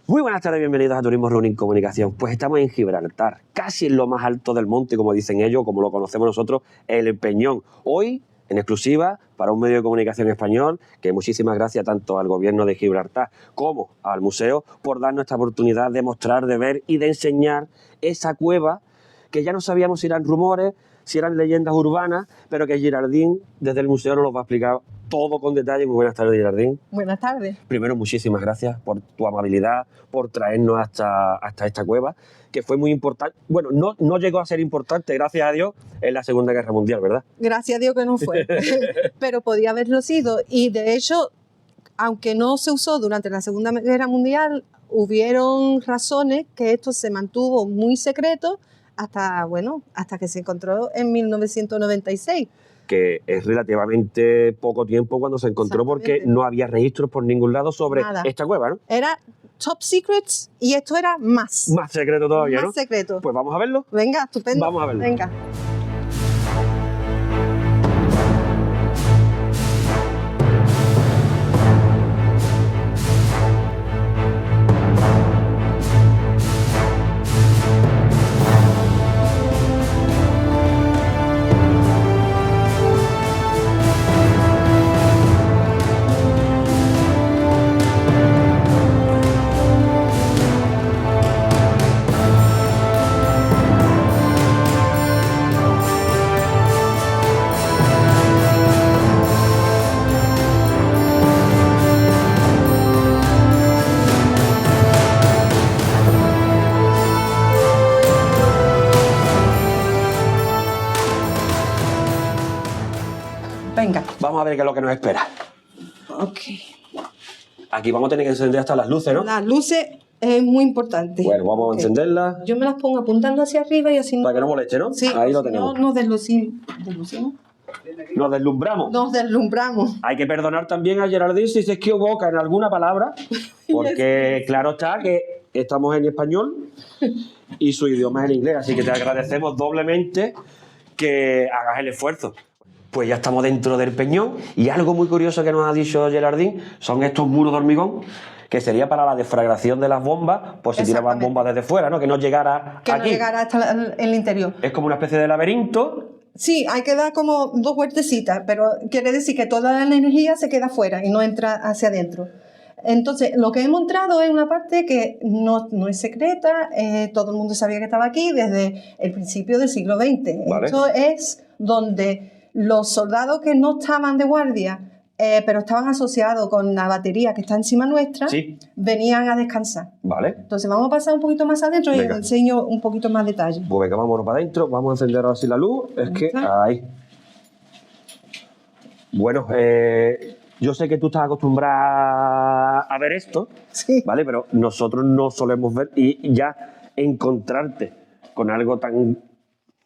Muy buenas tardes, bienvenidos a Turismo Running Comunicación. Pues estamos en Gibraltar, casi en lo más alto del monte, como dicen ellos, como lo conocemos nosotros, el Peñón. Hoy, en exclusiva, para un medio de comunicación español, que muchísimas gracias tanto al gobierno de Gibraltar como al museo por darnos esta oportunidad de mostrar, de ver y de enseñar esa cueva que ya no sabíamos si eran rumores, si eran leyendas urbanas, pero que Geraldine, desde el museo, nos lo va a explicar todo con detalle. Muy buenas tardes, Geraldine. Buenas tardes. Primero, muchísimas gracias por tu amabilidad, por traernos hasta esta cueva, que fue muy importante. Bueno, no llegó a ser importante, gracias a Dios, en la Segunda Guerra Mundial, ¿verdad? Gracias a Dios que no fue, pero podía haberlo sido. Y de hecho, aunque no se usó durante la Segunda Guerra Mundial, hubieron razones que esto se mantuvo muy secreto hasta que se encontró en 1996. Que es relativamente poco tiempo cuando se encontró, porque no había registros por ningún lado sobre esta cueva, ¿no? Era top secrets y esto era más. Más secreto todavía, ¿no? Más secreto. Pues vamos a verlo. Venga, estupendo. Vamos a verlo. Venga. Venga. Vamos a ver qué es lo que nos espera. Ok. Aquí vamos a tener que encender hasta las luces, ¿no? Las luces es muy importante. Bueno, vamos a encenderlas. Yo me las pongo apuntando hacia arriba y así... Para que no moleste, ¿no? Sí, ahí lo tenemos. Nos deslumbramos. Nos deslumbramos. Nos deslumbramos. Hay que perdonar también a Geraldine si se equivoca en alguna palabra, porque claro está que estamos en español y su idioma es el inglés, así que te agradecemos doblemente que hagas el esfuerzo. Pues ya estamos dentro del Peñón y algo muy curioso que nos ha dicho Geraldine son estos muros de hormigón, que sería para la deflagración de las bombas, pues si tiraban bombas desde fuera, ¿no? Que no llegara aquí. Que no llegara hasta el interior. Es como una especie de laberinto. Sí, hay que dar como dos vueltecitas, pero quiere decir que toda la energía se queda fuera y no entra hacia adentro. Entonces, lo que hemos entrado es una parte que no es secreta, todo el mundo sabía que estaba aquí desde el principio del siglo XX. Vale. Esto es donde los soldados que no estaban de guardia, pero estaban asociados con la batería que está encima nuestra, venían a descansar. Vale. Entonces vamos a pasar un poquito más adentro y os enseño un poquito más detalle. Pues venga, vámonos para adentro, vamos a encender ahora sí la luz. Es que ahí. Bueno, yo sé que tú estás acostumbrada a ver esto, ¿vale? Pero nosotros no solemos ver y ya encontrarte con algo tan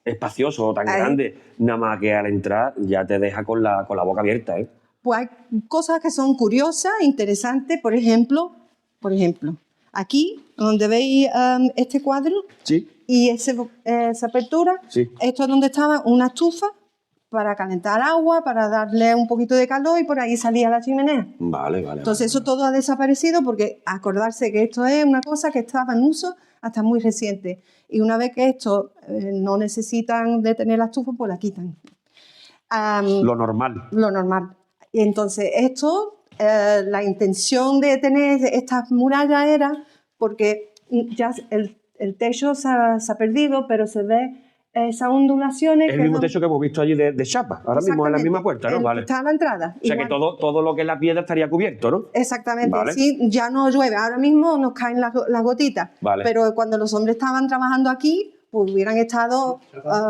espacioso o tan grande, nada más que al entrar ya te deja con la boca abierta, ¿eh? Pues hay cosas que son curiosas, interesantes. Por ejemplo, aquí donde veis este cuadro y esa apertura, esto es donde estaba una estufa para calentar agua, para darle un poquito de calor y por ahí salía la chimenea. Vale. Entonces eso todo ha desaparecido porque acordarse que esto es una cosa que estaba en uso hasta muy reciente. Y una vez que esto no necesitan de tener la estufa, pues la quitan. Lo normal. Lo normal. Y entonces esto, la intención de tener estas murallas era porque ya el techo se ha perdido, pero se ve esas ondulaciones. El mismo techo que hemos visto allí de chapa, ahora mismo en la misma puerta, ¿no? Vale. Está a la entrada. O sea que todo lo que es la piedra estaría cubierto, ¿no? Exactamente, vale. Así ya no llueve. Ahora mismo nos caen las gotitas, vale. Pero cuando los hombres estaban trabajando aquí, pues hubieran estado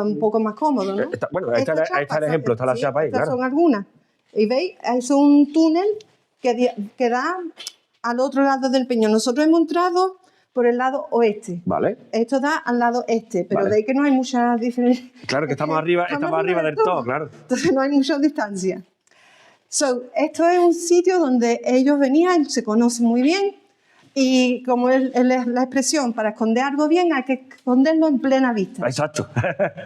un poco más cómodos, ¿no? Bueno, ahí está el ejemplo, está la chapa ahí, claro. Son algunas. Y veis, es un túnel que da al otro lado del peñón. Nosotros hemos entrado por el lado oeste. Vale. Esto da al lado este, pero veis que no hay mucha diferencia. Claro que estamos arriba del todo, claro. Entonces no hay mucha distancia. Esto es un sitio donde ellos venían, se conocen muy bien, y como es la expresión, para esconder algo bien hay que esconderlo en plena vista. Exacto.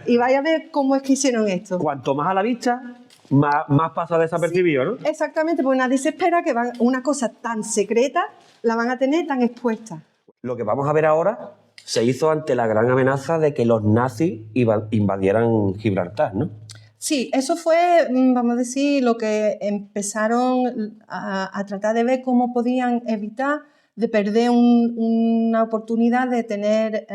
Y vaya a ver cómo es que hicieron esto. Cuanto más a la vista, más pasa desapercibido, ¿no? Exactamente, porque nadie se espera que una cosa tan secreta la van a tener tan expuesta. Lo que vamos a ver ahora se hizo ante la gran amenaza de que los nazis invadieran Gibraltar, ¿no? Sí, eso fue, vamos a decir, lo que empezaron a tratar de ver cómo podían evitar de perder una oportunidad de tener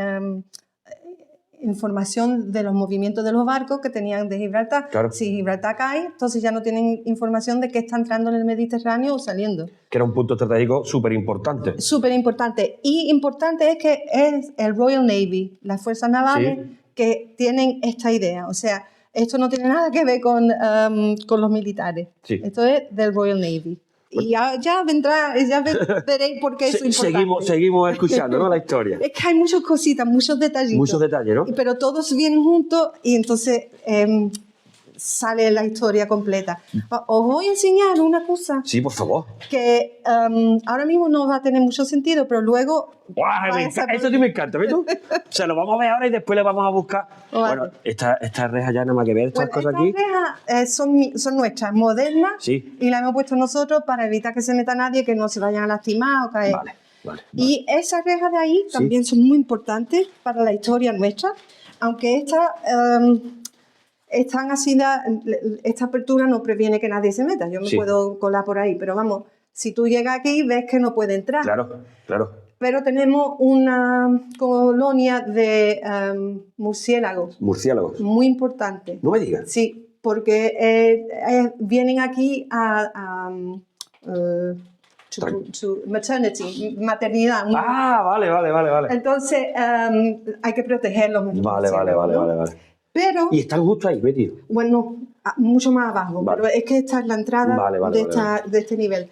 información de los movimientos de los barcos que tenían de Gibraltar. Claro. Si Gibraltar cae, entonces ya no tienen información de qué está entrando en el Mediterráneo o saliendo. Que era un punto estratégico súper importante. Súper importante. Y importante es que es el Royal Navy, las fuerzas navales, que tienen esta idea. O sea, esto no tiene nada que ver con los militares. Sí. Esto es del Royal Navy. Y ya veréis por qué es importante. Seguimos escuchando, ¿no? La historia. Es que hay muchas cositas, muchos detallitos. Muchos detalles, ¿no? Pero todos vienen juntos y entonces sale la historia completa. Os voy a enseñar una cosa. Sí, por favor. Que ahora mismo no va a tener mucho sentido, pero luego... ¡Guau! Eso sí me encanta, ¿ves tú? O sea, lo vamos a ver ahora y después le vamos a buscar... Vale. Bueno, estas rejas ya nada más que ver, estas cosas aquí... Estas rejas son nuestras, modernas, sí. Y las hemos puesto nosotros para evitar que se meta nadie, que no se vayan a lastimar o caer. Vale. Y esas rejas de ahí también son muy importantes para la historia nuestra, aunque están así, esta apertura no previene que nadie se meta. Yo me puedo colar por ahí, pero vamos, si tú llegas aquí ves que no puede entrar. Claro. Pero tenemos una colonia de murciélagos. Murciélagos. Muy importante. No me digas. Sí, porque vienen aquí a maternity, maternidad. Vale. Entonces hay que protegerlos. Vale. Pero, y están justo ahí, metidos. Bueno, mucho más abajo, pero es que esta es la entrada de este nivel.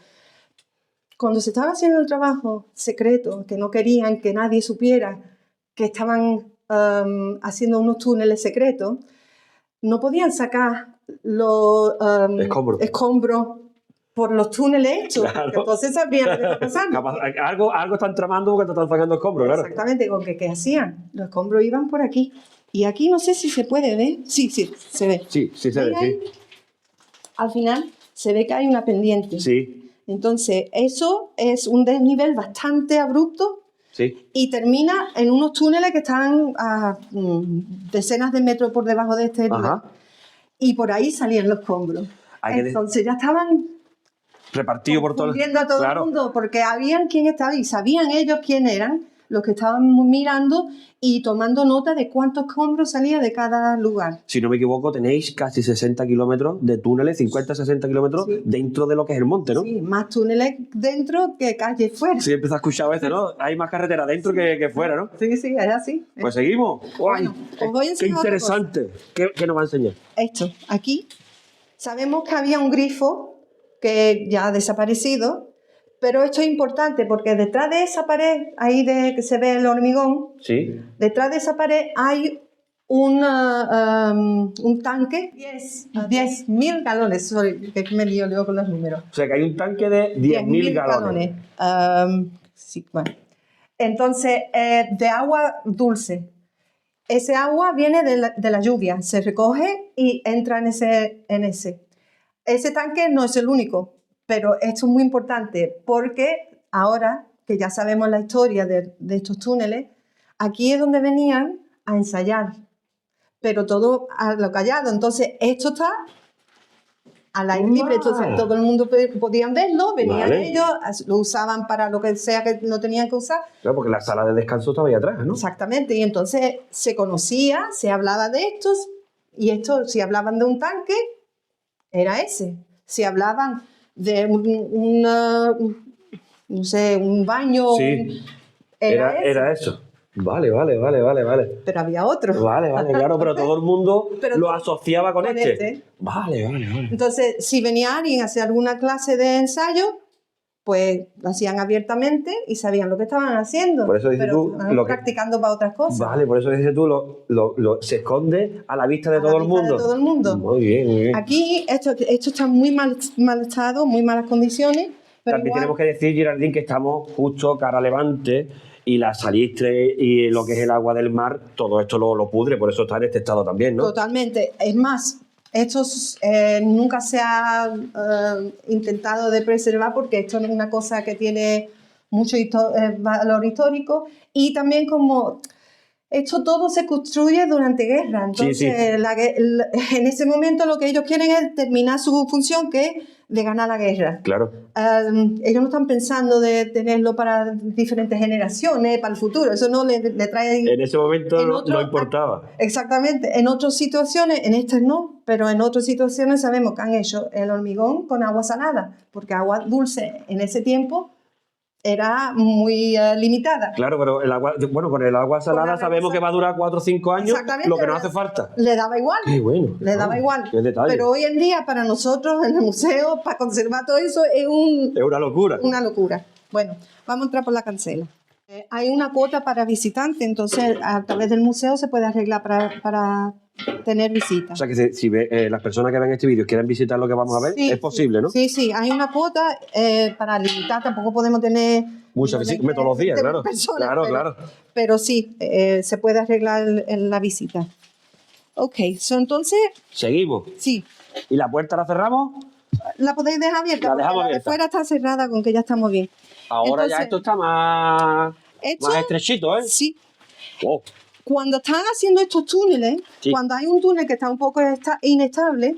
Cuando se estaba haciendo el trabajo secreto, que no querían que nadie supiera que estaban haciendo unos túneles secretos, no podían sacar los escombros por los túneles hechos, porque entonces sabrían lo que está pasando. Algo están tramando porque te están sacando escombros, claro. Exactamente, con ¿qué hacían? Los escombros iban por aquí. Y aquí no sé si se puede ver. Sí, se ve. Sí, se ve, sí. Al final se ve que hay una pendiente. Sí. Entonces, eso es un desnivel bastante abrupto. Sí. Y termina en unos túneles que están a decenas de metros por debajo de este nivel. Y por ahí salían los escombros. Entonces ya estaban repartidos por todo a todo el mundo, porque habían quién estaba y sabían ellos quién eran los que estaban mirando y tomando nota de cuántos escombros salía de cada lugar. Si no me equivoco, tenéis casi 60 kilómetros de túneles, 50-60 kilómetros dentro de lo que es el monte, ¿no? Sí, más túneles dentro que calles fuera. Sí, empieza a escuchar a veces, ¿no? Hay más carretera dentro que fuera, ¿no? Sí, es así. Pues seguimos. Bueno, os voy a enseñar. ¡Qué interesante! ¿Qué nos va a enseñar? Esto, aquí, sabemos que había un grifo que ya ha desaparecido. Pero esto es importante porque detrás de esa pared, ahí que se ve el hormigón, detrás de esa pared hay un tanque, 10.000 galones, sorry, que me lío con los números. O sea que hay un tanque de 10.000 galones. Sí, bueno. Entonces, de agua dulce. Ese agua viene de la lluvia, se recoge y entra en ese. Ese tanque no es el único. Pero esto es muy importante porque ahora que ya sabemos la historia de estos túneles, aquí es donde venían a ensayar, pero todo a lo callado. Entonces esto está al aire libre, entonces todo el mundo podían verlo, venían ellos, lo usaban para lo que sea que lo tenían que usar. Claro, porque la sala de descanso estaba ahí atrás, ¿no? Exactamente, y entonces se conocía, se hablaba de estos, y esto, si hablaban de un tanque, era ese. Si hablaban de un baño. Sí, era eso. Vale. Pero había otro. Vale, claro, pero todo el mundo lo asociaba con este. Vale. Entonces, si venía alguien a hacer alguna clase de ensayo, pues lo hacían abiertamente y sabían lo que estaban haciendo. Por eso dices tú, practicando para otras cosas. Vale, por eso dices tú, se esconde a la vista de todo el mundo. De todo el mundo. Muy bien. Aquí esto está en muy mal estado, muy malas condiciones. Pero también tenemos que decir, Geraldine, que estamos justo cara a levante y la salistre y lo que es el agua del mar, todo esto lo pudre, por eso está en este estado también, ¿no? Totalmente. Es más, esto nunca se ha intentado de preservar porque esto es una cosa que tiene mucho valor histórico, y también como esto todo se construye durante guerra. Entonces, en ese momento lo que ellos quieren es terminar su función, que es de ganar la guerra. Claro. Ellos no están pensando de tenerlo para diferentes generaciones, para el futuro. Eso no le trae... En ese momento no importaba. Exactamente. En otras situaciones, en estas no, pero en otras situaciones sabemos que han hecho el hormigón con agua salada, porque agua dulce en ese tiempo era muy limitada. Claro, pero con el agua salada sabemos que va a durar 4 o 5 años, lo que nos hace falta. Le daba igual. Qué bueno. Le daba igual. Qué detalle. Pero hoy en día, para nosotros, en el museo, para conservar todo eso, es una locura. Una locura. Bueno, vamos a entrar por la cancela. Hay una cuota para visitantes, entonces a través del museo se puede arreglar para tener visitas. O sea que si las personas que ven este vídeo quieren visitar lo que vamos a ver, es posible, ¿no? Sí, hay una cuota para limitar, tampoco podemos tener... Muchas visitas, todos los días, claro. Claro. Pero sí, se puede arreglar en la visita. Ok, entonces... ¿Seguimos? Sí. ¿Y la puerta la cerramos? La podéis dejar abierta, la dejamos porque abierta. La de fuera está cerrada, con que ya estamos bien. Ahora entonces, ya esto está más estrechito, ¿eh? Sí. Oh. Cuando están haciendo estos túneles, cuando hay un túnel que está un poco inestable,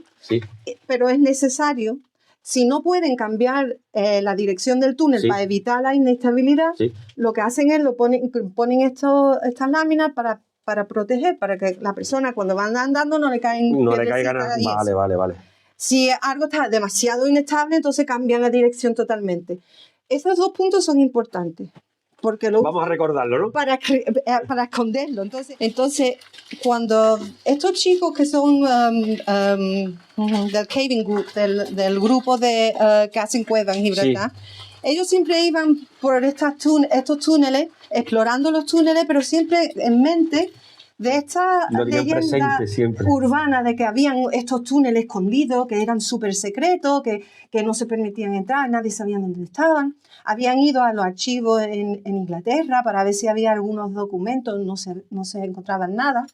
pero es necesario, si no pueden cambiar la dirección del túnel para evitar la inestabilidad, lo que hacen es ponen estas láminas para proteger, para que la persona cuando van andando no le caigan nada. Vale. Si algo está demasiado inestable, entonces cambian la dirección totalmente. Esos 2 puntos son importantes. Porque vamos a recordarlo, ¿no? Para esconderlo. Entonces, cuando estos chicos que son del Caving Group, del grupo que hacen cuevas en Gibraltar, ellos siempre iban por estos túneles, explorando los túneles, pero siempre en mente de esta leyenda urbana de que habían estos túneles escondidos, que eran súper secretos, que no se permitían entrar, nadie sabía dónde estaban. Habían ido a los archivos en Inglaterra para ver si había algunos documentos, no se encontraban nada.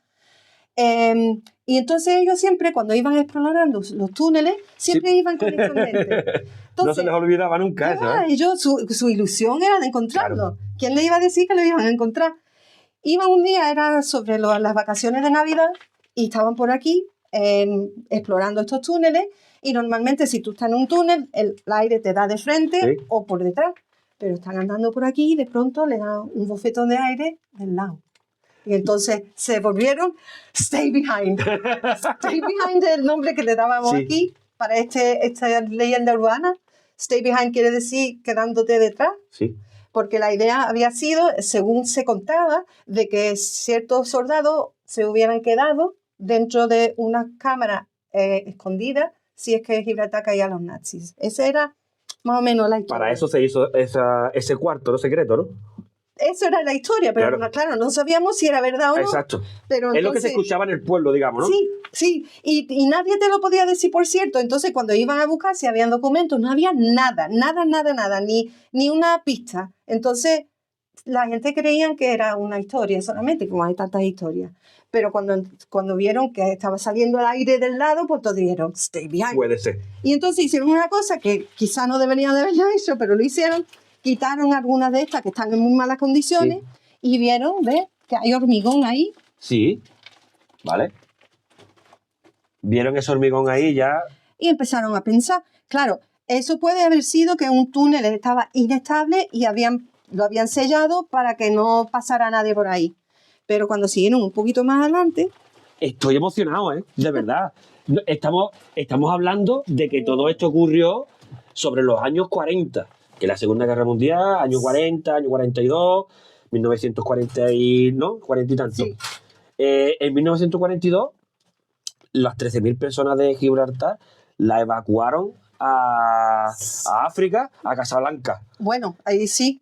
Y entonces ellos siempre, cuando iban explorando los túneles, siempre iban con esto en mente. Entonces, no se les olvidaba nunca eso, ¿eh? Ellos, su ilusión era de encontrarlo. Claro. ¿Quién le iba a decir que lo iban a encontrar? Iban un día, era sobre las vacaciones de Navidad, y estaban por aquí explorando estos túneles, y normalmente si tú estás en un túnel, el aire te da de frente o por detrás, pero están andando por aquí y de pronto le dan un bofetón de aire del lado. Y entonces se volvieron Stay Behind. Stay Behind es el nombre que le dábamos aquí para esta leyenda urbana. Stay Behind quiere decir quedándote detrás. Sí. Porque la idea había sido, según se contaba, de que ciertos soldados se hubieran quedado dentro de una cámara escondida si es que Gibraltar caía a los nazis. Esa era más o menos la historia. Para eso se hizo ese cuarto, ¿no? Secreto, ¿no? Eso era la historia, pero claro, no sabíamos si era verdad o no. Exacto. Pero entonces, es lo que se escuchaba en el pueblo, digamos, ¿no? Sí. Y nadie te lo podía decir, por cierto. Entonces, cuando iban a buscar si habían documentos, no había nada, ni una pista. Entonces, la gente creía que era una historia solamente, como hay tantas historias. Pero cuando vieron que estaba saliendo el aire del lado, pues todos dijeron, Stay Behind. Puede ser. Y entonces hicieron una cosa que quizá no deberían de haberlo hecho, pero lo hicieron. Quitaron algunas de estas que están en muy malas condiciones y vieron, ¿ves? Que hay hormigón ahí. Sí, vale. Vieron ese hormigón ahí ya. Y empezaron a pensar, claro, eso puede haber sido que un túnel estaba inestable y lo habían sellado para que no pasara nadie por ahí. Pero cuando siguieron un poquito más adelante... Estoy emocionado, ¿eh? De verdad. Estamos hablando de que todo esto ocurrió sobre los años 40. Que la Segunda Guerra Mundial, año 40, año 42, 1940 y tanto. Sí. En 1942, las 13.000 personas de Gibraltar la evacuaron a África, a Casablanca. Bueno, ahí sí.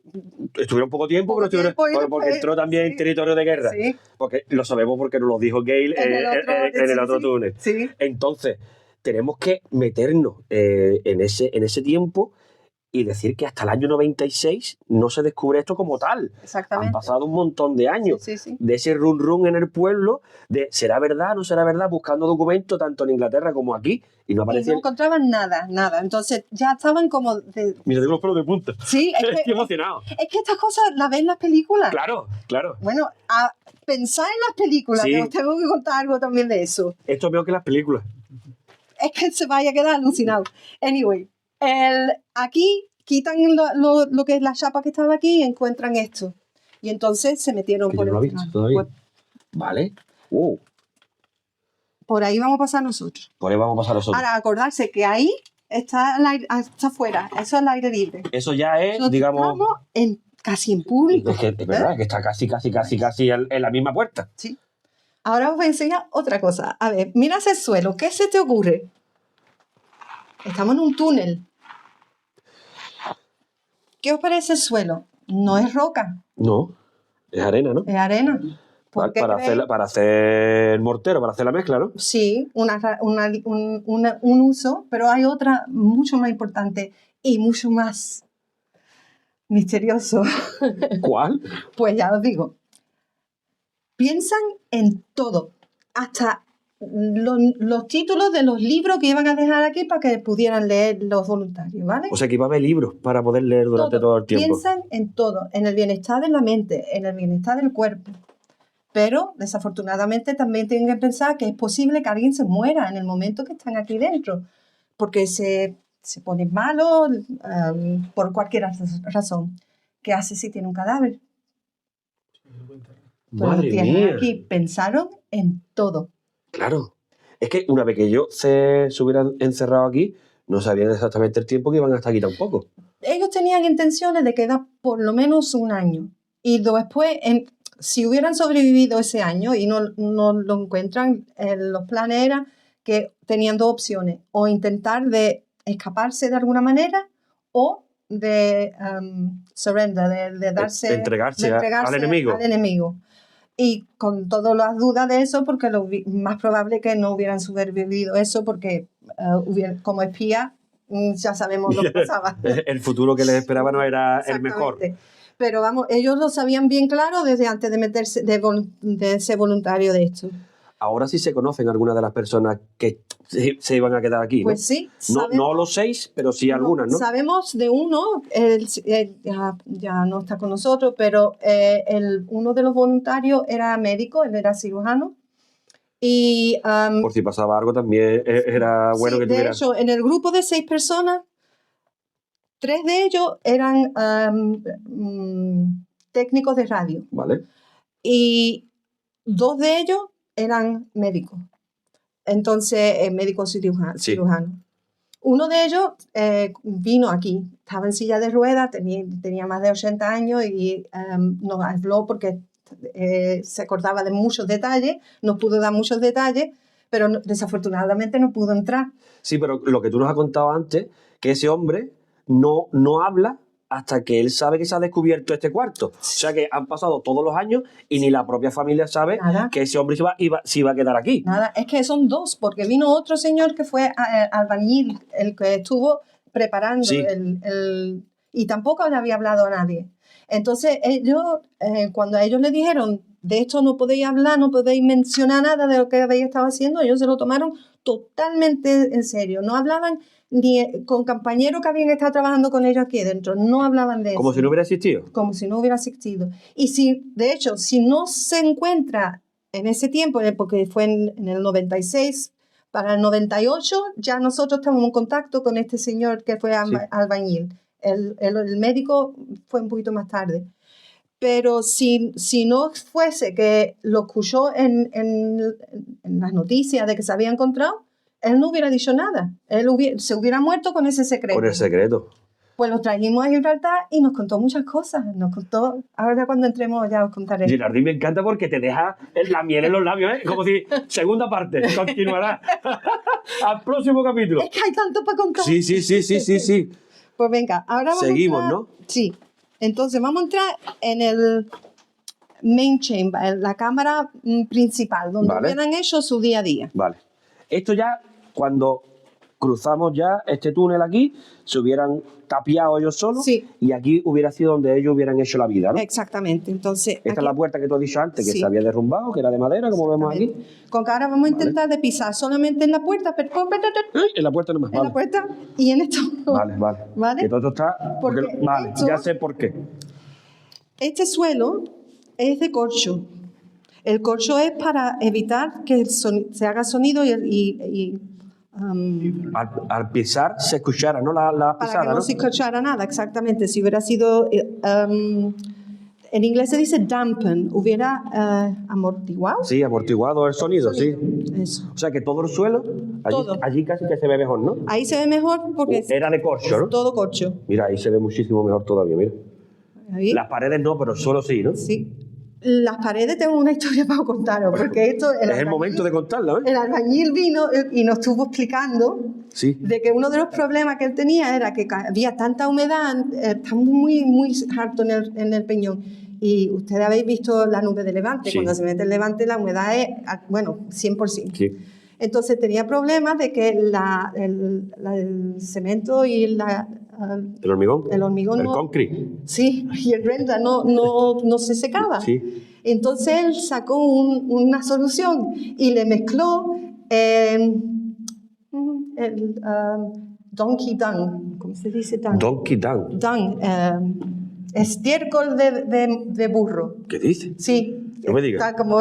Estuvieron poco tiempo, porque entró también en territorio de guerra. Sí. Porque lo sabemos porque nos lo dijo Gail en el otro túnel. Sí. Entonces, tenemos que meternos en ese tiempo y decir que hasta el año 96 no se descubre esto como tal. Exactamente. Han pasado un montón de años de ese run en el pueblo, de ¿será verdad, no será verdad? Buscando documentos tanto en Inglaterra como aquí y no aparecía. Y no encontraban nada. Entonces ya estaban como... Mira, tengo los pelos de punta. Sí, estoy emocionado. Es que estas cosas las ven en las películas. Claro. Bueno, a pensar en las películas, que os tengo que contar algo también de eso. Esto es peor que las películas. Es que se vaya a quedar alucinado. Anyway, aquí quitan lo que es la chapa que estaba aquí y encuentran esto. Y entonces se metieron que por yo no lo he visto todavía. Vale. Por ahí vamos a pasar nosotros. Ahora, acordarse que ahí está afuera. Eso es el aire libre. Eso ya es, nosotros digamos... Estamos casi en público. Es verdad, que está casi en la misma puerta. Sí. Ahora os voy a enseñar otra cosa. A ver, mira ese suelo. ¿Qué se te ocurre? Estamos en un túnel. ¿Qué os parece el suelo? No es roca. No, es arena, ¿no? Es arena. Para hacer mortero, para hacer la mezcla, ¿no? Sí, un uso, pero hay otra mucho más importante y mucho más misterioso. ¿Cuál? Pues ya os digo. Piensan en todo, hasta los títulos de los libros que iban a dejar aquí para que pudieran leer los voluntarios, ¿vale? O sea, que iba a haber libros para poder leer durante todo el tiempo. Piensan en todo, en el bienestar de la mente, en el bienestar del cuerpo. Pero, desafortunadamente, también tienen que pensar que es posible que alguien se muera en el momento que están aquí dentro, porque se ponen malos por cualquier razón. ¿Qué hace si tiene un cadáver? Madre mía. Aquí pensaron en todo. Claro. Es que una vez que ellos se hubieran encerrado aquí, no sabían exactamente el tiempo que iban a estar aquí tampoco. Ellos tenían intenciones de quedar por lo menos un año. Y después, si hubieran sobrevivido ese año y no lo encuentran, los planes eran que tenían dos opciones. O intentar de escaparse de alguna manera o de surrender, de darse... entregarse al enemigo. Y con todas las dudas de eso, porque lo más probable que no hubieran sobrevivido eso, porque como espía ya sabemos lo que pasaba. El futuro que les esperaba no era el mejor. Pero vamos, ellos lo sabían bien claro desde antes de meterse, de ser voluntario de esto. Ahora sí se conocen algunas de las personas que se iban a quedar aquí, ¿no? Pues sí. No los 6, pero sí algunas, ¿no? Sabemos de uno, ya no está con nosotros, pero uno de los voluntarios era médico, él era cirujano. Y, por si pasaba algo también era bueno que tuviera... De hecho, en el grupo de 6 personas, 3 de ellos eran técnicos de radio. Vale. Y 2 de ellos eran médicos. Entonces, médico cirujano. Uno de ellos vino aquí, estaba en silla de ruedas, tenía más de 80 años y nos habló porque se acordaba de muchos detalles, nos pudo dar muchos detalles, pero desafortunadamente no pudo entrar. Sí, pero lo que tú nos has contado antes, que ese hombre no habla hasta que él sabe que se ha descubierto este cuarto. O sea que han pasado todos los años y ni la propia familia sabe que ese hombre se iba a quedar aquí. Nada, es que son 2, porque vino otro señor que fue albañil, el que estuvo preparando y tampoco le había hablado a nadie. Entonces ellos, cuando a ellos les dijeron, de esto no podéis hablar, no podéis mencionar nada de lo que habéis estado haciendo, ellos se lo tomaron totalmente en serio. No hablaban ni con compañeros que habían estado trabajando con ellos aquí dentro, no hablaban de eso. Como si no hubiera existido. Como si no hubiera existido. Y de hecho, si no se encuentra en ese tiempo, porque fue en el 96, para el 98 ya nosotros estamos en contacto con este señor que fue albañil. El médico fue un poquito más tarde. Pero si no fuese que lo escuchó en las noticias de que se había encontrado, él no hubiera dicho nada. Se hubiera muerto con ese secreto. Con el secreto. Pues lo trajimos a Gibraltar y nos contó muchas cosas. Nos contó, ahora cuando entremos ya os contaré. Girardín me encanta porque te deja la miel en los labios, ¿eh? Como si, segunda parte, continuará. Al próximo capítulo. Es que hay tanto para contar. Sí. Pues venga, ahora vamos seguimos, a entrar, ¿no? Sí. Entonces vamos a entrar en el main chamber, en la cámara principal, donde hubieran hecho su día a día. Vale. Esto ya, cuando cruzamos ya este túnel aquí, se hubieran tapiado ellos solos, sí. Y aquí hubiera sido donde ellos hubieran hecho la vida, ¿no? Exactamente. Entonces, esta es la puerta que tú has dicho antes, que se había derrumbado, que era de madera, como vemos aquí. Con que ahora vamos a intentar de pisar solamente en la puerta, pero en la puerta nomás, en la puerta y en esto. Vale. Que todo esto está... Vale, ya sé por qué. Este suelo es de corcho. El corcho es para evitar que se haga sonido al pisar se escuchara, ¿no? La pisada, para que no se escuchara nada, exactamente. Si hubiera sido... en inglés se dice dampen, hubiera amortiguado. Sí, amortiguado el sonido, sí. Eso. O sea que todo el suelo, allí casi que se ve mejor, ¿no? Ahí se ve mejor porque... Era de corcho, ¿no? Todo corcho. Mira, ahí se ve muchísimo mejor todavía, mira. Ahí. Las paredes no, pero el suelo sí, ¿no? Sí. Las paredes tengo una historia para contaros, porque esto... Es el momento de contarla, ¿eh? El albañil vino y nos estuvo explicando de que uno de los problemas que él tenía era que había tanta humedad, estamos muy harto en el peñón. Y ustedes habéis visto la nube de Levante, cuando se mete el Levante la humedad es, 100%. Sí. Entonces tenía problemas de que el cemento y el hormigón, el concrete. Sí, y el render no se secaba. Sí. Entonces él sacó una solución y le mezcló el donkey dung. ¿Cómo se dice dung? Donkey dung. Dung. Estiércol de burro. ¿Qué dice? Sí. No me digas. Tal como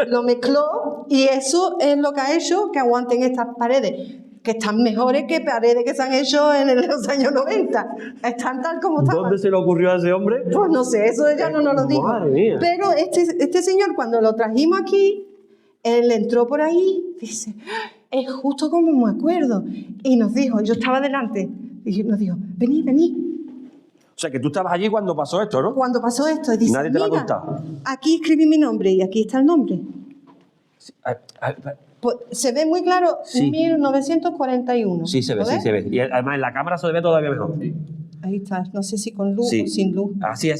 lo mezcló y eso es lo que ha hecho que aguanten estas paredes, que están mejores que paredes que se han hecho en los años 90. Están tal como estaban. ¿Dónde se le ocurrió a ese hombre? Pues no sé, eso ya no nos lo dijo. Madre mía. Pero este señor, cuando lo trajimos aquí, él entró por ahí, dice, es justo como me acuerdo. Y nos dijo, yo estaba delante, y nos dijo, vení. O sea, que tú estabas allí cuando pasó esto, ¿no? Cuando pasó esto, y dice, nadie te lo ha contado. Aquí escribí mi nombre y aquí está el nombre. Sí. Pues, se ve muy claro, 1941. Sí, se ve, sí, se ve. Y además en la cámara se ve todavía mejor. Sí. Ahí está, no sé si con luz o sin luz. Así.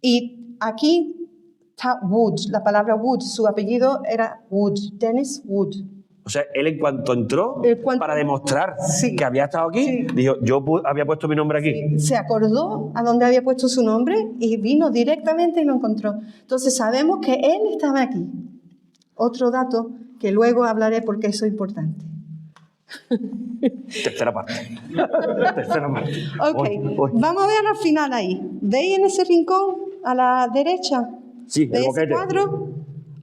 Y aquí está Wood, la palabra Wood, su apellido era Wood, Dennis Wood. O sea, él en cuanto entró, para demostrar que había estado aquí, dijo, yo había puesto mi nombre aquí. Sí. Se acordó a dónde había puesto su nombre y vino directamente y lo encontró. Entonces sabemos que él estaba aquí. Otro dato que luego hablaré porque eso es importante. Tercera parte. Ok, vamos a ver al final ahí. ¿Veis en ese rincón a la derecha? Sí, ¿veis ese cuadro?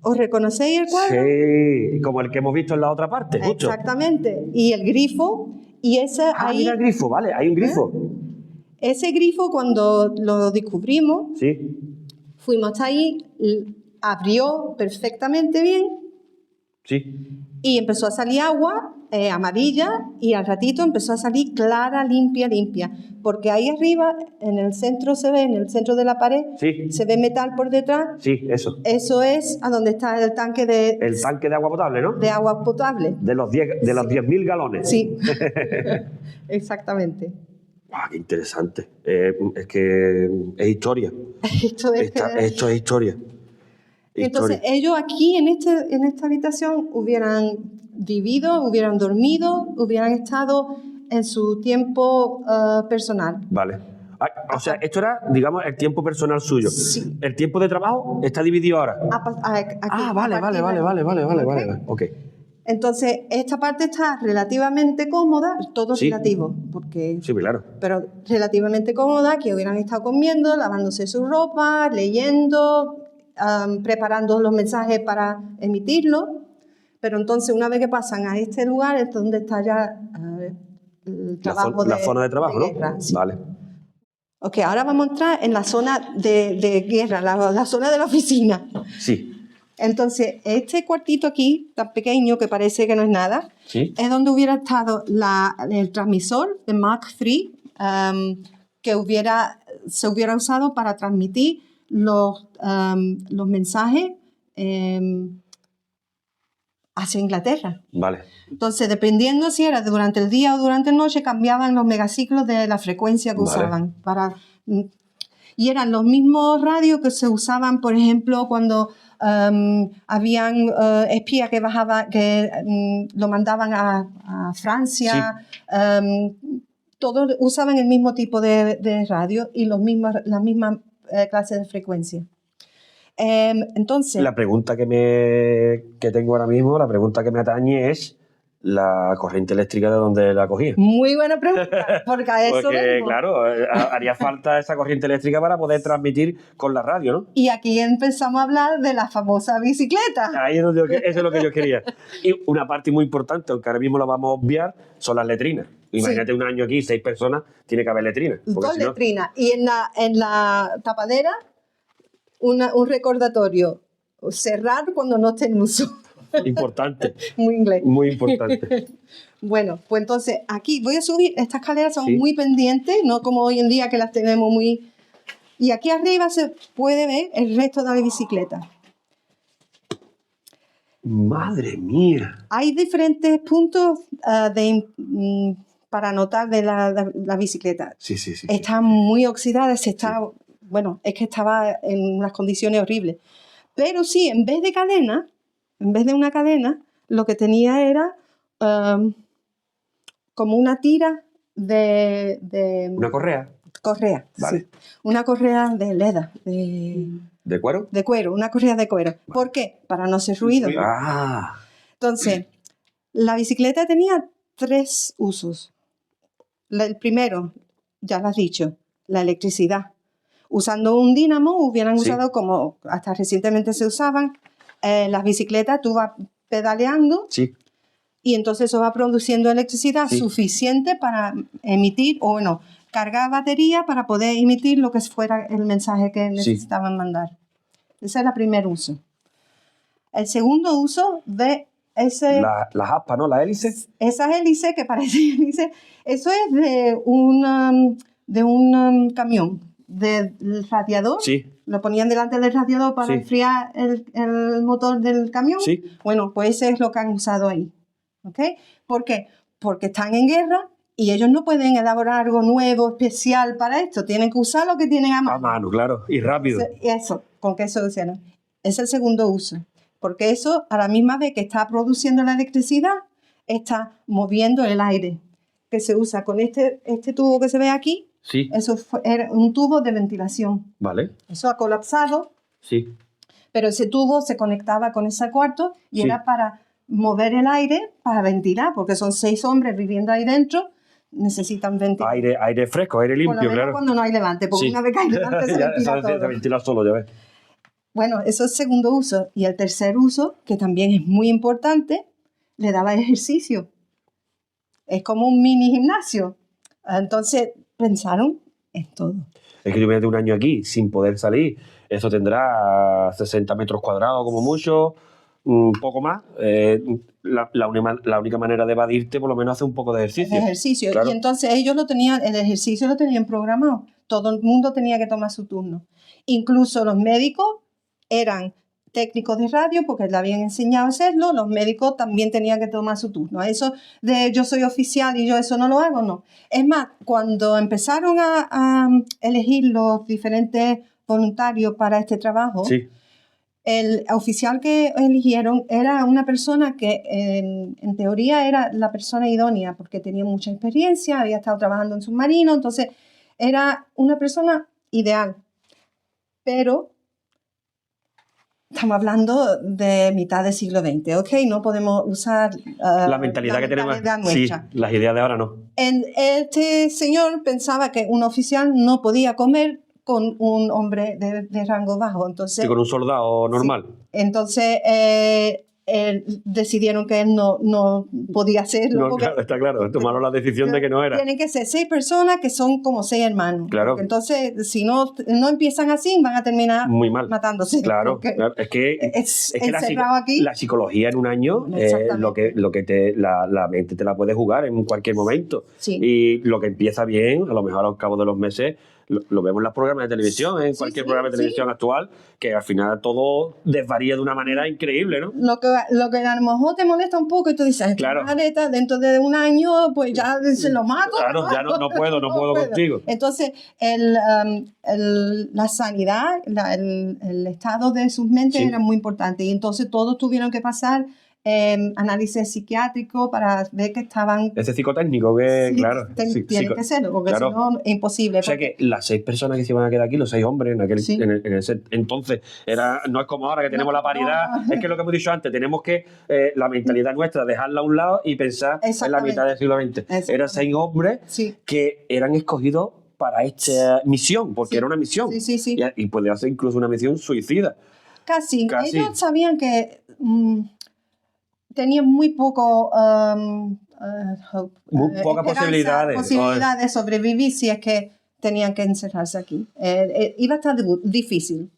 ¿Os reconocéis el cuadro? Sí, como el que hemos visto en la otra parte, justo. Exactamente. Y el grifo, y ese ahí... mira el grifo, vale, hay un grifo. Ese grifo, cuando lo descubrimos, fuimos hasta ahí, abrió perfectamente bien. Sí. Y empezó a salir agua amarilla y al ratito empezó a salir clara, limpia. Porque ahí arriba, en el centro se ve, en el centro de la pared, se ve metal por detrás. Sí, eso. Eso es a donde está el tanque de... El tanque de agua potable, ¿no? De agua potable. De los 10.000 galones. Sí, exactamente. ¡Qué interesante! Es que es historia. Esto es historia. Entonces, ellos aquí, en esta habitación, hubieran vivido, hubieran dormido, hubieran estado en su tiempo personal. Vale. O sea, esto era, digamos, el tiempo personal suyo. Sí. ¿El tiempo de trabajo está dividido ahora? Vale. Ok. Entonces, esta parte está relativamente cómoda, todo es relativo, porque... Sí, claro. Pero relativamente cómoda, que hubieran estado comiendo, lavándose su ropa, leyendo... preparando los mensajes para emitirlos, pero entonces una vez que pasan a este lugar es donde está ya el trabajo la zona de trabajo, de guerra, ¿no? Sí. Vale. Ok, ahora vamos a entrar en la zona de guerra, la zona de la oficina. Sí. Entonces, este cuartito aquí, tan pequeño que parece que no es nada, es donde hubiera estado el transmisor de Mark III que se hubiera usado para transmitir los mensajes hacia Inglaterra. Vale. Entonces, dependiendo si era durante el día o durante la noche, cambiaban los megaciclos de la frecuencia que usaban. Y eran los mismos radios que se usaban, por ejemplo, cuando habían espías que lo mandaban a Francia. todos usaban el mismo tipo de radio y las mismas clases de frecuencia. Entonces... La pregunta que tengo ahora mismo, la pregunta que me atañe es la corriente eléctrica de dónde la cogía. Muy buena pregunta, porque a eso vengo. Claro, haría falta esa corriente eléctrica para poder transmitir con la radio, ¿no? Y aquí empezamos a hablar de la famosa bicicleta. Ahí es donde eso es lo que yo quería. Y una parte muy importante, aunque ahora mismo la vamos a obviar, son las letrinas. Imagínate un año aquí, 6 personas, tiene que haber letrinas. 2 letrinas. Y en la tapadera, un recordatorio. Cerrar cuando no esté en uso. Importante. Muy inglés. Muy importante. Bueno, pues entonces aquí voy a subir. Estas escaleras son muy pendientes, no como hoy en día que las tenemos muy... Y aquí arriba se puede ver el resto de la bicicleta. ¡Madre mía! Hay diferentes puntos para anotar de la bicicleta. Sí. Está muy oxidada, bueno, es que estaba en unas condiciones horribles. Pero sí, en vez de una cadena, lo que tenía era como una tira de... ¿Una correa? Correa, vale. Sí. Una correa de leda. ¿De cuero? De cuero, una correa de cuero. Vale. ¿Por qué? Para no hacer ruido. Ah. Entonces, la bicicleta tenía 3 usos. El primero, ya lo has dicho, la electricidad. Usando un dínamo hubieran usado, como hasta recientemente se usaban, las bicicletas, tú vas pedaleando y entonces eso va produciendo electricidad suficiente para emitir, o bueno, cargar batería para poder emitir lo que fuera el mensaje que necesitaban mandar. Ese es el primer uso. El segundo uso de ese... Las aspas, ¿no? Las hélices. Esas hélices que parecen hélices, eso es de un camión, del radiador. Sí. Lo ponían delante del radiador para enfriar el motor del camión. Sí. Bueno, pues eso es lo que han usado ahí. ¿Ok? ¿Por qué? Porque están en guerra y ellos no pueden elaborar algo nuevo, especial para esto. Tienen que usar lo que tienen a mano. A mano, claro. Y rápido. Eso, ¿con qué solucionan? Es el segundo uso. Porque eso, a la misma vez que está produciendo la electricidad, está moviendo el aire, que se usa con este tubo que se ve aquí. Sí. Eso era un tubo de ventilación. Vale. Eso ha colapsado. Sí. Pero ese tubo se conectaba con ese cuarto y era para mover el aire, para ventilar, porque son 6 hombres viviendo ahí dentro, necesitan ventilar. Aire fresco, aire limpio, por lo menos claro. Cuando no hay levante, porque una vez que hay levante se ventila todo. Se ventila solo, ya ves. Bueno, eso es el segundo uso. Y el tercer uso, que también es muy importante, le daba ejercicio. Es como un mini gimnasio. Entonces, pensaron en todo. Es que yo voy a un año aquí sin poder salir. Eso tendrá 60 metros cuadrados como mucho, un poco más. La única manera de evadirte, por lo menos, hacer un poco de ejercicio. El ejercicio. Claro. Y entonces ellos el ejercicio lo tenían programado. Todo el mundo tenía que tomar su turno. Incluso los médicos eran técnicos de radio porque le habían enseñado a hacerlo. Los médicos también tenían que tomar su turno. Eso de yo soy oficial y yo eso no lo hago, no. Es más, cuando empezaron a elegir los diferentes voluntarios para este trabajo, el oficial que eligieron era una persona que en teoría era la persona idónea porque tenía mucha experiencia, había estado trabajando en submarino, entonces era una persona ideal. Pero estamos hablando de mitad del siglo XX, ¿ok? No podemos usar la mentalidad que tenemos. Sí, las ideas de ahora no. Este señor pensaba que un oficial no podía comer con un hombre de rango bajo. Entonces, con un soldado normal. Sí. Entonces, decidieron que él no podía hacerlo. No, claro, está claro. Tomaron la decisión de que no era. Tienen que ser 6 personas que son como 6 hermanos. Claro. Porque entonces, si no empiezan así, van a terminar muy mal, matándose. Claro, claro. Es que la psicología en un año, lo que la mente te la puede jugar en cualquier momento. Sí. Y lo que empieza bien, a lo mejor al cabo de los meses, lo vemos en los programas de televisión, en cualquier programa de televisión actual, que al final todo desvaría de una manera increíble, ¿no? Lo que a lo mejor te molesta un poco y tú dices, claro, dentro de un año pues ya se lo mato. Claro, ya no puedo contigo. Entonces, la sanidad, el estado de sus mentes era muy importante y entonces todos tuvieron que pasar análisis psiquiátrico para ver que estaban... Ese psicotécnico que, sí, claro... tiene que serlo, porque claro. si no es imposible. O sea que las 6 personas que se iban a quedar aquí, los 6 hombres en aquel en el set, entonces no es como ahora que tenemos la paridad, es que lo que hemos dicho antes, tenemos que la mentalidad nuestra dejarla a un lado y pensar en la mitad del siglo XX. Eran 6 hombres que eran escogidos para esta misión, porque era una misión. Y podía ser incluso una misión suicida. Casi. Ellos sabían que tenían muy poco... pocas posibilidades de sobrevivir si es que tenían que encerrarse aquí. Iba a estar difícil.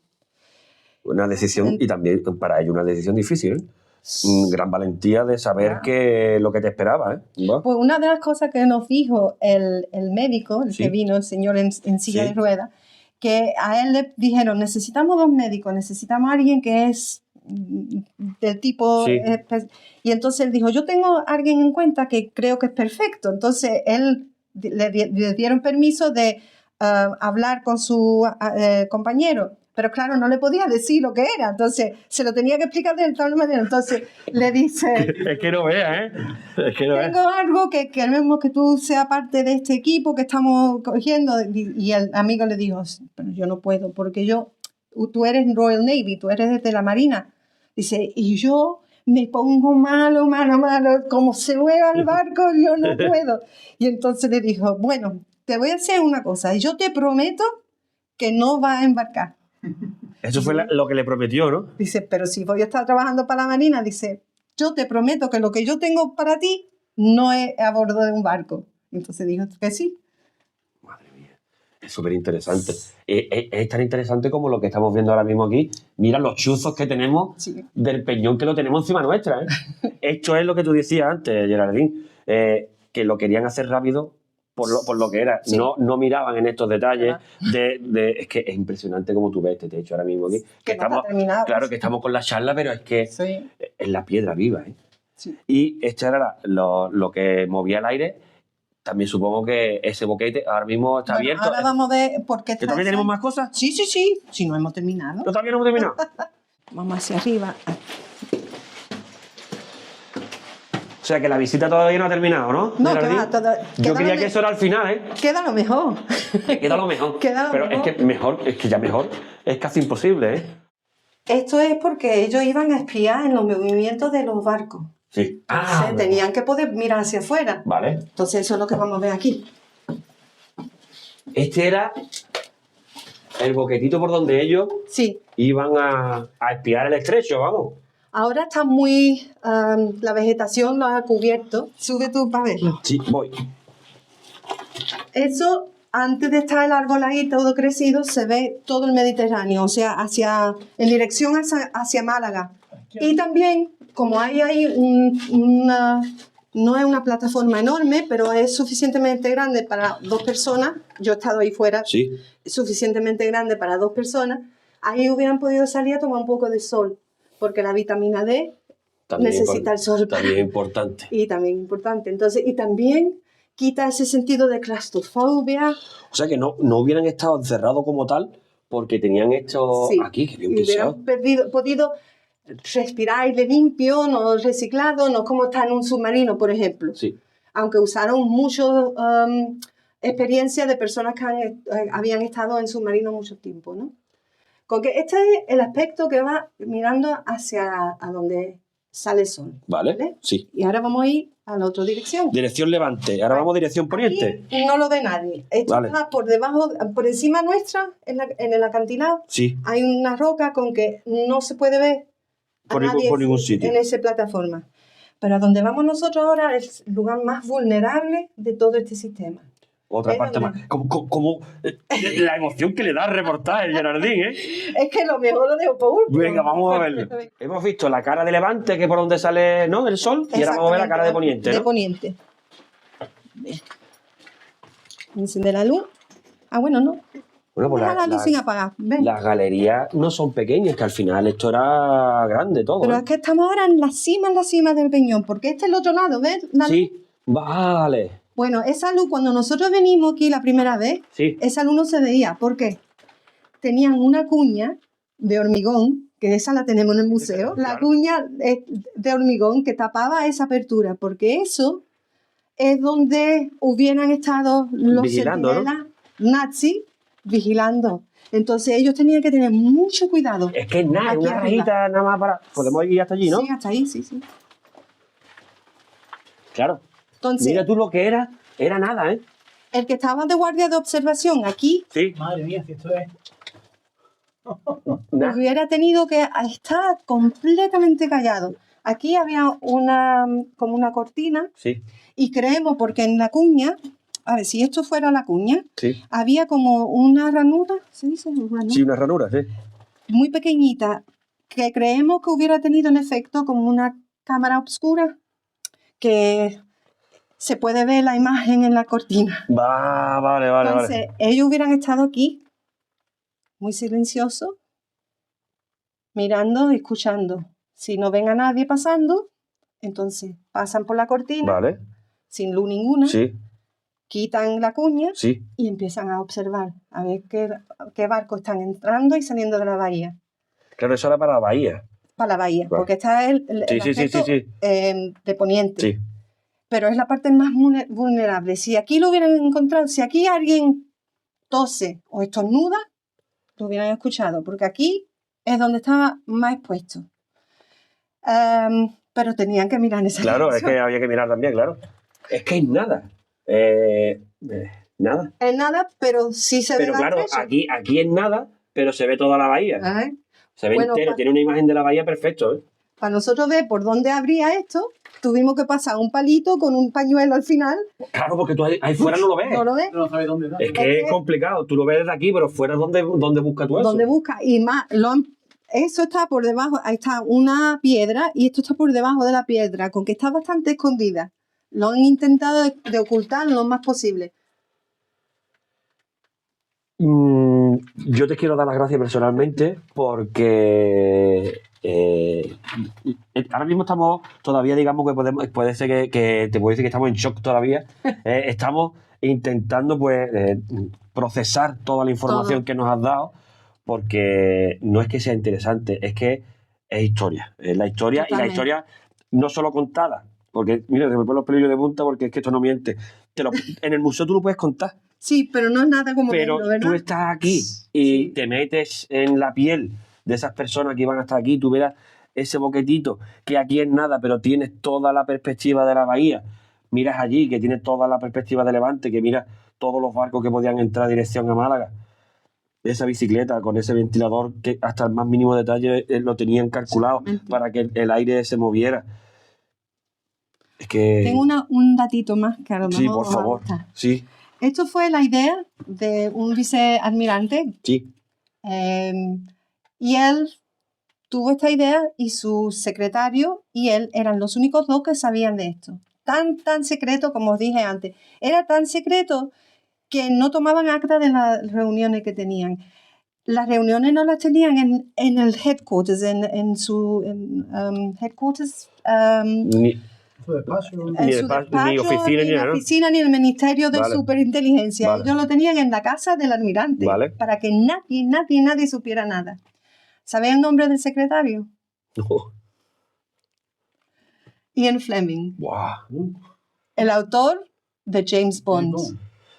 Una decisión, y también para ellos una decisión difícil, ¿eh? Gran valentía de saber que lo que te esperaba, ¿eh? Pues una de las cosas que nos dijo el médico, el que vino, el señor en silla de ruedas, que a él le dijeron, necesitamos 2 médicos, necesitamos a alguien que es del tipo... Y entonces él dijo, yo tengo a alguien en cuenta que creo que es perfecto. Entonces él le dieron permiso de hablar con su compañero. Pero claro, no le podía decir lo que era, entonces se lo tenía que explicar de tal manera. Entonces le dice... es que no vea, ¿eh? Es que no vea. Tengo algo que queremos que tú seas parte de este equipo que estamos cogiendo. Y el amigo le dijo, pero yo no puedo, porque tú eres Royal Navy, tú eres de la Marina. Dice, y yo me pongo malo, como se mueva el barco, yo no puedo. Y entonces le dijo, bueno, te voy a hacer una cosa, yo te prometo que no vas a embarcar. Eso fue lo que le prometió, ¿no? Dice, pero si voy a estar trabajando para la Marina, dice, yo te prometo que lo que yo tengo para ti no es a bordo de un barco. Entonces dijo que sí. Madre mía, es súper interesante. Es tan interesante como lo que estamos viendo ahora mismo aquí. Mira los chuzos que tenemos del peñón que lo tenemos encima nuestra, ¿eh? Esto es lo que tú decías antes, Geraldine, que lo querían hacer rápido por lo que era. No miraban en estos detalles es que es impresionante como tú ves este techo ahora mismo aquí. Que no está terminado. Claro que estamos con la charla, pero es que es la piedra viva, ¿eh? Y esto era lo que movía el aire. También supongo que ese boquete ahora mismo está abierto. Ahora vamos a ver por qué está. ¿Que todavía tenemos más cosas? Sí. Si no hemos terminado. ¿Todavía no hemos terminado? Vamos hacia arriba. O sea, que la visita todavía no ha terminado, ¿no? No, yo quería que eso era al final, ¿eh? Queda lo mejor. Queda lo mejor. Pero es que ya mejor es casi imposible, ¿eh? Esto es porque ellos iban a espiar en los movimientos de los barcos. Sí. Tenían que poder mirar hacia afuera. Vale. Entonces eso es lo que vamos a ver aquí. Este era el boquetito por donde ellos iban a espiar el estrecho, vamos. Ahora está muy... la vegetación lo ha cubierto. Sube tú para verlo. Sí, voy. Eso, antes de estar el árbol ahí todo crecido, se ve todo el Mediterráneo, o sea, en dirección hacia Málaga. Y también, como hay ahí no es una plataforma enorme, pero es suficientemente grande para 2 personas. Yo he estado ahí fuera. Sí. Suficientemente grande para 2 personas. Ahí hubieran podido salir a tomar un poco de sol. Porque la vitamina D también necesita el sol. También importante. Y también importante. Entonces, y también quita ese sentido de claustrofobia. O sea, que no hubieran estado encerrados como tal porque tenían esto aquí, que bien pensado. Hubieran podido respirar aire limpio, no reciclado, no como está en un submarino, por ejemplo. Sí. Aunque usaron mucho experiencia de personas que habían estado en submarino mucho tiempo, ¿no? Con que este es el aspecto que va mirando hacia a donde sale el sol. ¿Vale? Sí. Y ahora vamos a ir a la otra dirección. Dirección levante. Ahora vamos dirección poniente. Aquí no lo ve nadie. Esto está por encima nuestra, en el acantilado. Sí. Hay una roca con que no se puede ver por ningún sitio. En esa plataforma. Pero a donde vamos nosotros ahora es el lugar más vulnerable de todo este sistema. Otra parte más. Como la emoción que le da el reportaje, Geraldine, ¿eh? Es que lo mejor lo dejo por último. Venga, vamos a verlo. Hemos visto la cara de levante, que es por donde sale, ¿no?, el sol, y ahora vamos a ver la cara de poniente, ¿no? De poniente. Bien. Encender la luz. Bueno, no. Bueno, pues la luz sin apagar. Ven. Las galerías no son pequeñas, que al final esto era grande todo. Pero es que estamos ahora en la cima del peñón, porque este es el otro lado, ¿ves? Sí, vale. Bueno, esa luz, cuando nosotros venimos aquí la primera vez, esa luz no se veía. ¿Por qué? Tenían una cuña de hormigón que esa la tenemos en el museo, la cuña de hormigón que tapaba esa apertura, porque eso es donde hubieran estado los centinelas nazis vigilando. Entonces ellos tenían que tener mucho cuidado. Es que nada, una rayita nada más para... Podemos ir hasta allí, ¿no? Sí, hasta ahí, sí. Claro. Entonces, mira tú lo que era nada, ¿eh? El que estaba de guardia de observación aquí... Sí. Madre mía, si esto es... hubiera tenido que estar completamente callado. Aquí había como una cortina. Sí. Y creemos, porque en la cuña, a ver, si esto fuera la cuña, sí. había como una ranura, ¿se dice? Sí, una ranura, sí. Muy pequeñita, que creemos que hubiera tenido en efecto como una cámara oscura, que se puede ver la imagen en la cortina. Vale. Entonces, ellos hubieran estado aquí, muy silenciosos, mirando y escuchando. Si no ven a nadie pasando, entonces pasan por la cortina, sin luz ninguna, quitan la cuña y empiezan a observar, a ver qué barcos están entrando y saliendo de la bahía. Claro, eso era para la bahía. Para la bahía, porque está el aspecto de poniente. Sí. Pero es la parte más vulnerable. Si aquí lo hubieran encontrado, si aquí alguien tose o estornuda, lo hubieran escuchado, porque aquí es donde estaba más expuesto. Pero tenían que mirar en esa dirección. Es que había que mirar también, claro. Es que es nada. Nada. Es nada, pero sí se ve. Pero claro, aquí es nada, pero se ve toda la bahía. Se ve entero, tiene una imagen de la bahía perfecto, ¿eh? Para nosotros ver por dónde abría esto, tuvimos que pasar un palito con un pañuelo al final. Claro, porque tú ahí fuera no lo ves. No lo ves. No sabes dónde está. Es que es complicado. Tú lo ves desde aquí, pero fuera ¿dónde buscas tú eso? ¿Dónde buscas? Y más, eso está por debajo, ahí está una piedra y esto está por debajo de la piedra, con que está bastante escondida. Lo han intentado de ocultar lo más posible. Yo te quiero dar las gracias personalmente porque ahora mismo estamos todavía, digamos que puede ser que te puedo decir que estamos en shock todavía. Estamos intentando procesar toda la información que nos has dado, porque no es que sea interesante, es que es historia. Es la historia. Totalmente. Y la historia no solo contada, porque mira, se me ponen los pelillos de punta porque es que esto no miente. En el museo tú lo puedes contar. Sí, pero no es nada como pero verlo, ¿verdad? Tú estás aquí y te metes en la piel de esas personas que iban a estar aquí, tú verás ese boquetito que aquí es nada, pero tienes toda la perspectiva de la bahía. Miras allí, que tienes toda la perspectiva de Levante, que miras todos los barcos que podían entrar a dirección a Málaga. Esa bicicleta con ese ventilador que hasta el más mínimo detalle lo tenían calculado para que el aire se moviera. Es que... Tengo un datito más que a lo mejor... Sí, por favor. Sí. Esto fue la idea de un vicealmirante. Sí. Y él tuvo esta idea y su secretario y él eran los únicos dos que sabían de esto. Tan secreto, como os dije antes. Era tan secreto que no tomaban acta de las reuniones que tenían. Las reuniones no las tenían en el headquarters, en su headquarters... Ni oficina, ni la oficina, ni el Ministerio de Superinteligencia. Ellos lo tenían en la casa del almirante, para que nadie supiera nada. ¿Sabéis el nombre del secretario? No. Ian Fleming. Wow. El autor de James Bond.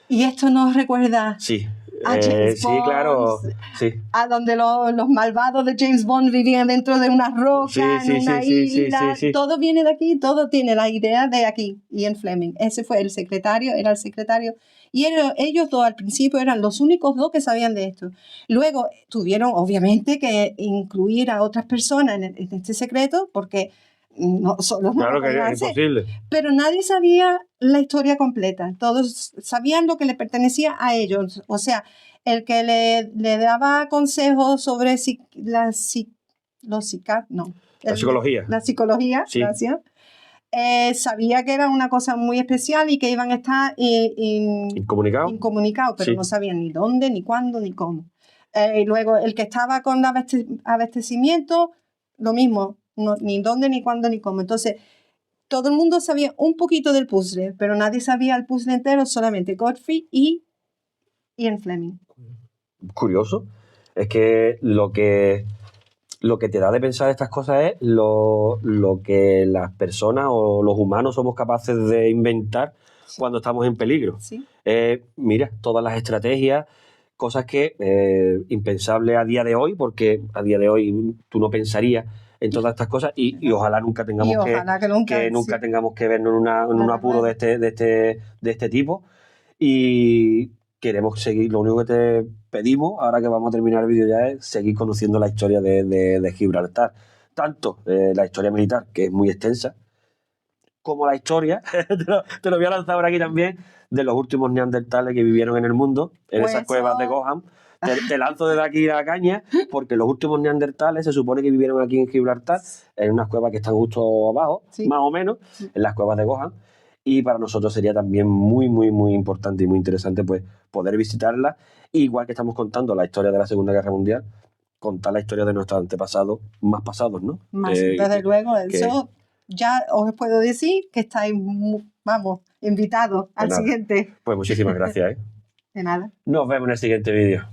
Y esto nos recuerda... Sí. A James Bond, sí, claro. Sí. A donde los malvados de James Bond vivían dentro de una roca, en una isla. Sí. Todo viene de aquí, todo tiene la idea de aquí. Ian Fleming. Ese fue el secretario, era el secretario. Y ellos dos al principio eran los únicos dos que sabían de esto. Luego tuvieron, obviamente, que incluir a otras personas en este secreto, porque no solo claro que es imposible. Pero nadie sabía la historia completa. Todos sabían lo que le pertenecía a ellos. O sea, el que le daba consejos sobre la psicología. La psicología, gracias. Sabía que era una cosa muy especial y que iban a estar incomunicados, pero no sabían ni dónde, ni cuándo, ni cómo. Y luego el que estaba con abastecimiento, lo mismo. No, ni dónde, ni cuándo, ni cómo. Entonces, todo el mundo sabía un poquito del puzzle, pero nadie sabía el puzzle entero, solamente Godfrey y Ian Fleming. Curioso. Es que lo que lo que te da de pensar estas cosas es lo que las personas o los humanos somos capaces de inventar cuando estamos en peligro. Sí. Mira, todas las estrategias, cosas que impensables a día de hoy, porque a día de hoy tú no pensarías en todas estas cosas y ojalá nunca tengamos nunca tengamos que vernos en un apuro de este tipo. Y queremos seguir, lo único que te pedimos, ahora que vamos a terminar el vídeo ya, es seguir conociendo la historia de Gibraltar. Tanto la historia militar, que es muy extensa, como la historia, te lo voy a lanzar ahora aquí también, de los últimos neandertales que vivieron en el mundo, en esas cuevas de Goham. Te lanzo desde aquí la caña, porque los últimos neandertales se supone que vivieron aquí en Gibraltar, en unas cuevas que están justo abajo, más o menos, en las cuevas de Goham. Y para nosotros sería también muy, muy, muy importante y muy interesante pues poder visitarlas. Igual que estamos contando la historia de la Segunda Guerra Mundial, contar la historia de nuestros antepasados más pasados, ¿no? Desde luego, eso ya os puedo decir que estáis, vamos, invitados al siguiente. Pues muchísimas gracias, ¿eh? De nada. Nos vemos en el siguiente vídeo.